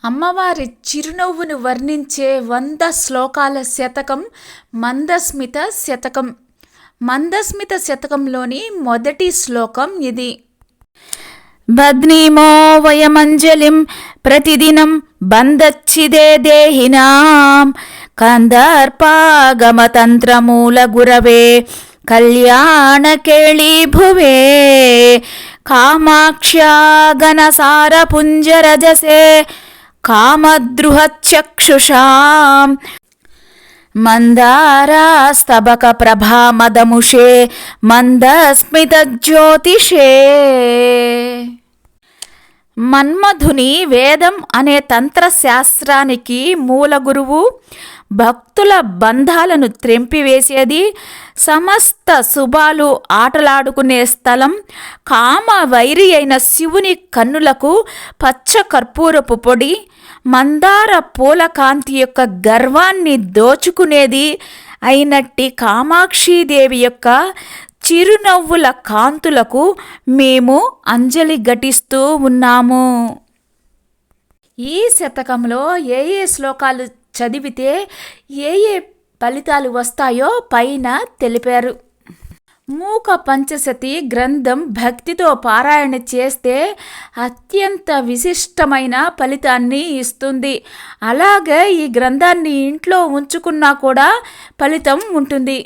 అమ్మవారి చిరునవ్వును వర్ణించే 100 శ్లోకాల శతకం మందస్మిత శతకం. మందస్మిత శతకంలోని మొదటి శ్లోకం ఇది. భద్నీమో వయమంజలిం ప్రతిదినం బంధచ్చిదే దేహినాం కందర్పాగమతంత్రమూల గురవే కళ్యాణకేళీ భువే కామాక్ష్యా గణసార పుంజరజసే కామద్రుహచక్షుషాం మందారాస్తబక ప్రభామదముషే మందస్మిత జ్యోతిషే. మన్మధుని వేదం అనే తంత్రశాస్త్రానికి మూల గురువు, భక్తుల బంధాలను త్రెంపివేసేది, సమస్త శుభాలు ఆటలాడుకునే స్థలం, కామ వైరి అయిన శివుని కన్నులకు పచ్చ కర్పూరపు పొడి, మందార పూల కాంతి యొక్క గర్వాన్ని దోచుకునేది అయినట్టి కామాక్షీదేవి యొక్క చిరునవ్వుల కాంతులకు మేము అంజలి ఘటిస్తూ ఉన్నాము. ఈ శతకంలో ఏ ఏ శ్లోకాలు చదివితే ఏ ఏ ఫలితాలు వస్తాయో పైన తెలిపారు. మూక పంచశతి గ్రంథం భక్తితో పారాయణ చేస్తే అత్యంత విశిష్టమైన ఫలితాన్ని ఇస్తుంది. అలాగే ఈ గ్రంథాన్ని ఇంట్లో ఉంచుకున్నా కూడా ఫలితం ఉంటుంది.